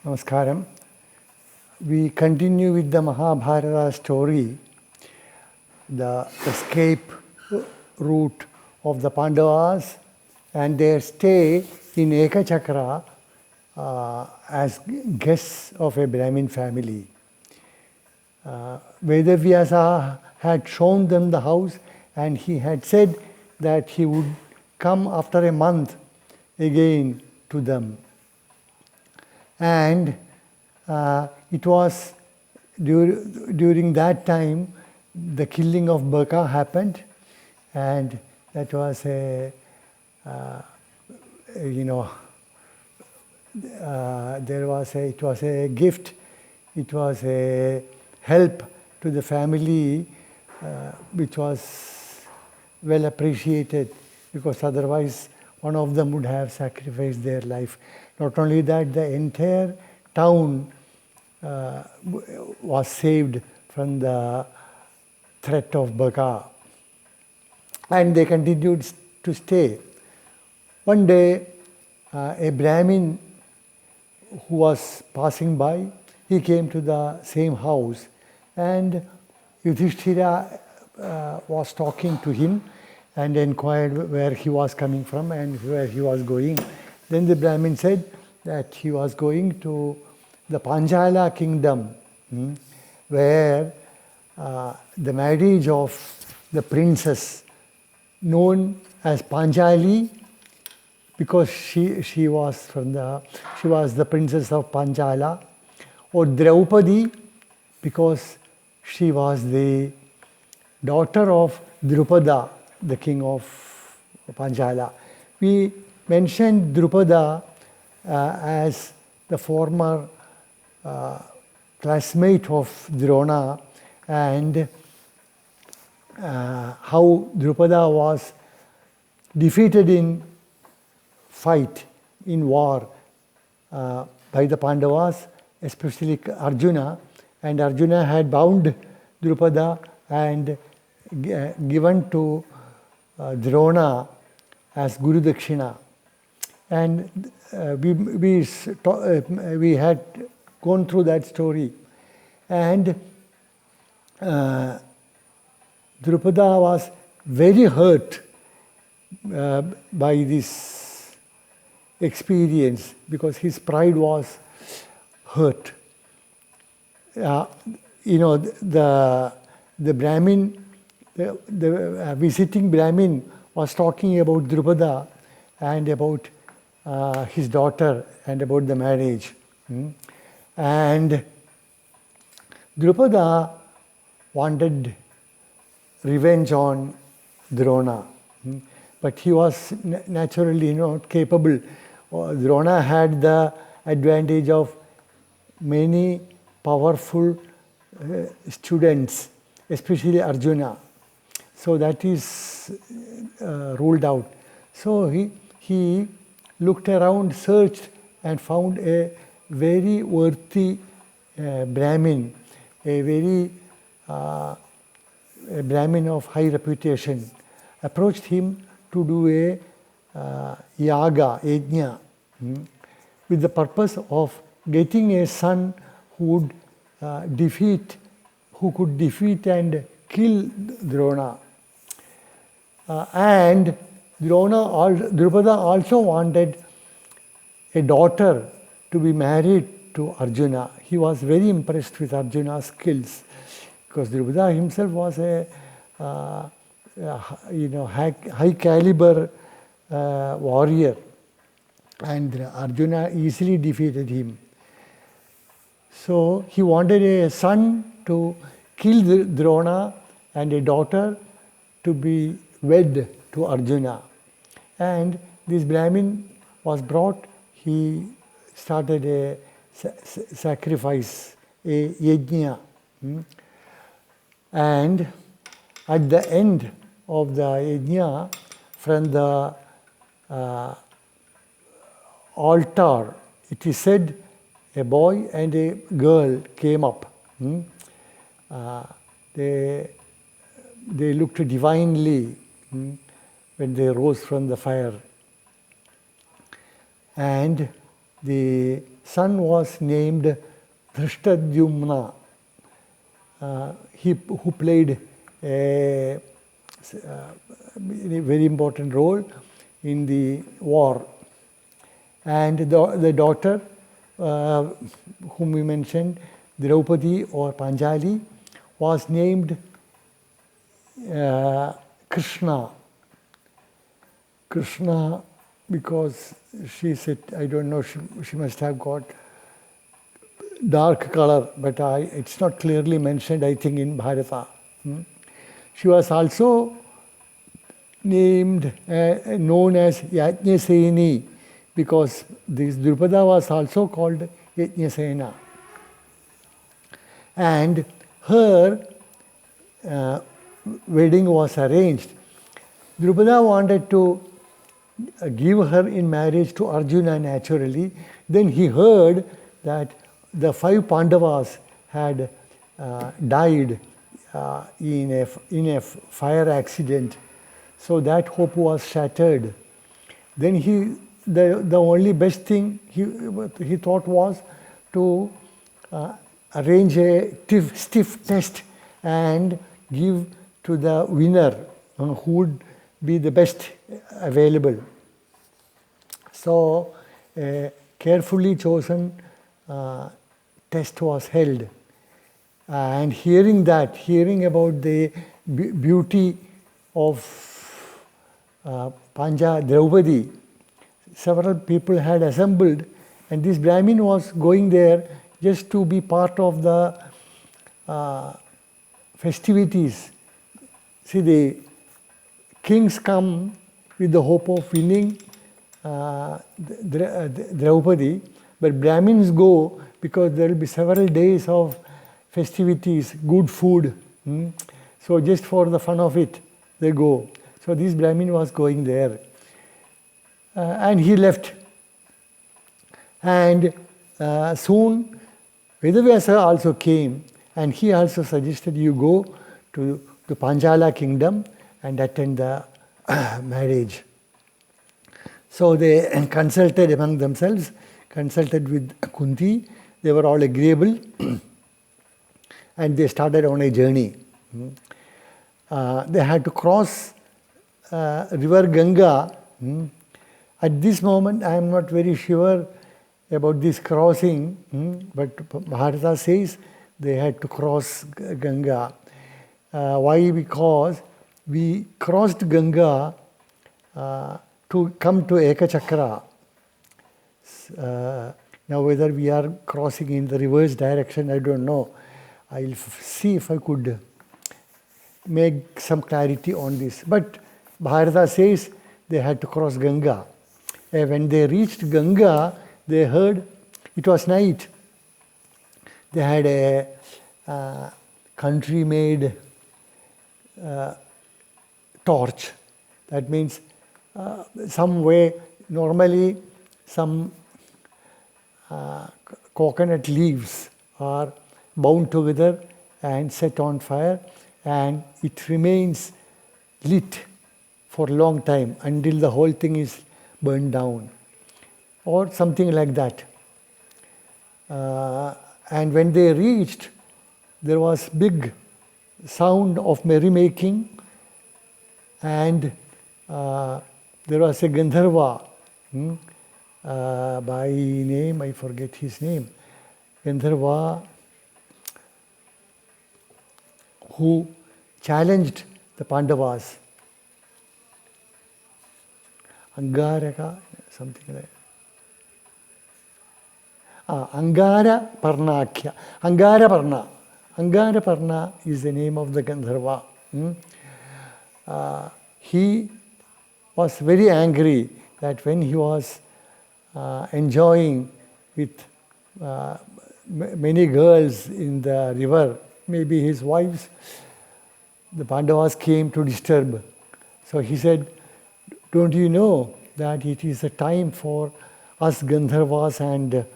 Namaskaram. We continue with the Mahabharata story, the escape route of the Pandavas and their stay in Ekachakra as guests of a Brahmin family. Vedavyasa had shown them the house and he had said that he would come after a month again to them. And it was during that time the killing of Baka happened, and that was it was a gift, it was a help to the family, which was well appreciated, because otherwise one of them would have sacrificed their life. Not only that, the entire town was saved from the threat of Baka, and they continued to stay. One day, a Brahmin who was passing by, he came to the same house, and Yudhishthira was talking to him and inquired where he was coming from and where he was going. Then the Brahmin said that he was going to the Panchala kingdom, where the marriage of the princess known as Panchali, because she was the princess of Panchala, or Draupadi, because she was the daughter of Drupada, the king of Panchala. We mentioned Drupada as the former classmate of Drona, and how Drupada was defeated in fight, in war, by the Pandavas, especially Arjuna, and Arjuna had bound Drupada and given to Drona as Guru Dakshina. And we had gone through that story. And Drupada was very hurt by this experience, because his pride was hurt. The Brahmin, the visiting Brahmin was talking about Drupada and about his daughter and about the marriage. And Drupada wanted revenge on Drona, but he was naturally not capable. Drona had the advantage of many powerful students, especially Arjuna. So that is ruled out. So he looked around, searched, and found a very worthy Brahmin, a Brahmin of high reputation, approached him to do a yajna, with the purpose of getting a son who could defeat and kill Drona. And Drupada also wanted a daughter to be married to Arjuna. He was very impressed with Arjuna's skills, because Drupada himself was a high caliber warrior, and Arjuna easily defeated him. So he wanted a son to kill Drona and a daughter to be wed to Arjuna. And this Brahmin was brought. He started a sacrifice, a yajna. And at the end of the yajna, from the altar, it is said a boy and a girl came up. They looked divinely when they rose from the fire. And the son was named Dhrishtadyumna, who played a very important role in the war. And the daughter, whom we mentioned, Draupadi or Panjali, was named Krishna. Krishna, because she said, I don't know, she must have got dark color, but it's not clearly mentioned, I think, in Bharata. She was also named, known as Yajnaseni, because this Drupada was also called Yajnasena. And her wedding was arranged. Drupada wanted to give her in marriage to Arjuna naturally. Then he heard that the 5 Pandavas had died in a fire accident. So that hope was shattered. Then the only best thing he thought was to arrange a stiff test and give to the winner who would be the best available. So a carefully chosen test was held. And hearing about the beauty of Draupadi, several people had assembled, and this Brahmin was going there just to be part of the festivities. See, the kings come with the hope of winning Draupadi, but Brahmins go because there will be several days of festivities, good food. So just for the fun of it, they go. So this Brahmin was going there. And he left. And soon Vedavyasa also came, and he also suggested you go to the Panjala kingdom and attend the marriage. So they consulted among themselves, consulted with Kunti. They were all agreeable and they started on a journey. They had to cross river Ganga. At this moment, I am not very sure about this crossing, but Bharata says they had to cross Ganga. Why? Because we crossed Ganga to come to Ekachakra. Now whether we are crossing in the reverse direction, I don't know. I'll see if I could make some clarity on this. But Bharata says they had to cross Ganga. When they reached Ganga, they heard it was night. They had a country-made torch. That means some way, normally some coconut leaves are bound together and set on fire, and it remains lit for a long time until the whole thing is burned down or something like that. And when they reached, there was big sound of merrymaking, and there was a Gandharva by name, I forget his name, Gandharva, who challenged the Pandavas. Angaraka, something like that. Angara Parnakhya. Angara Parna. Angara Parna is the name of the Gandharva. He was very angry that when he was enjoying with many girls in the river, maybe his wives, the Pandavas came to disturb. So he said, don't you know that it is a time for us Gandharvas and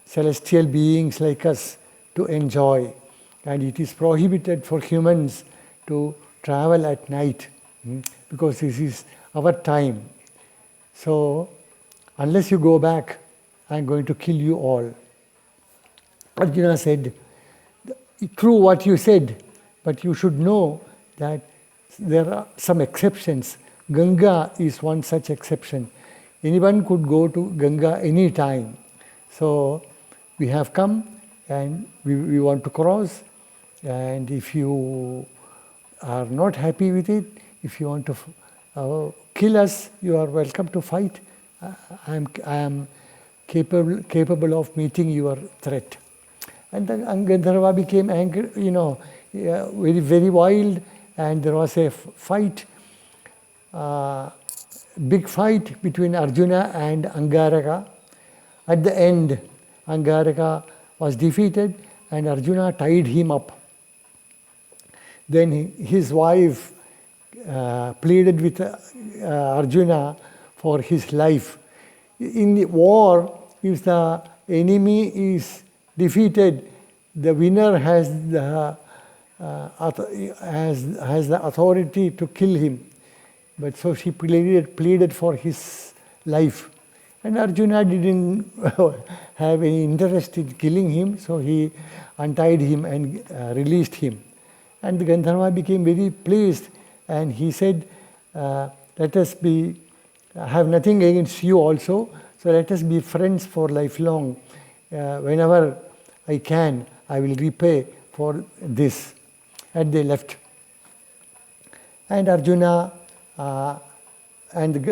celestial beings like us to enjoy, and it is prohibited for humans to travel at night because this is our time. So unless you go back I am going to kill you all. Arjuna said, true what you said, but you should know that there are some exceptions. Ganga is one such exception. Anyone could go to Ganga any time. So we have come and we want to cross, and if you are not happy with it, if you want to kill us, you are welcome to fight. I am capable of meeting your threat. And then Gandharva became angry, very, very wild, and there was a fight, big fight between Arjuna and Angaraka. At the end, Angaraka was defeated and Arjuna tied him up. Then his wife pleaded with Arjuna for his life. In the war, if the enemy is defeated, the winner has the authority to kill him. But so she pleaded for his life. And Arjuna didn't have any interest in killing him, so he untied him and released him. And the Gandharva became very pleased, and he said, let us have nothing against you also, so let us be friends for lifelong. Whenever I can, I will repay for this. And they left. And Arjuna and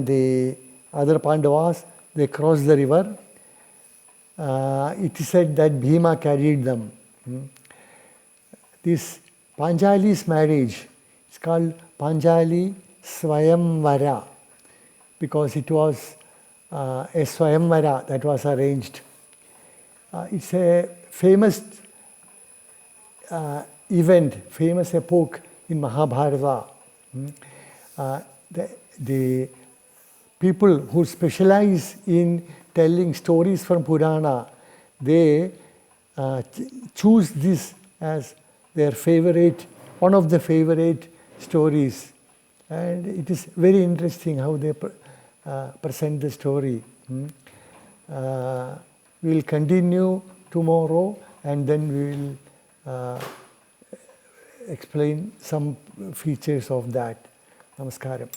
the other Pandavas, they crossed the river. It is said that Bhima carried them. This Panjali's marriage is called Panjali Swayamvara because it was a Swayamvara that was arranged. It's a famous event, famous epoch in Mahabharata. The people who specialize in telling stories from Purana, they choose this as their favorite, one of the favorite stories. And it is very interesting how they present the story. We will continue tomorrow, and then we will explain some features of that. Namaskaram.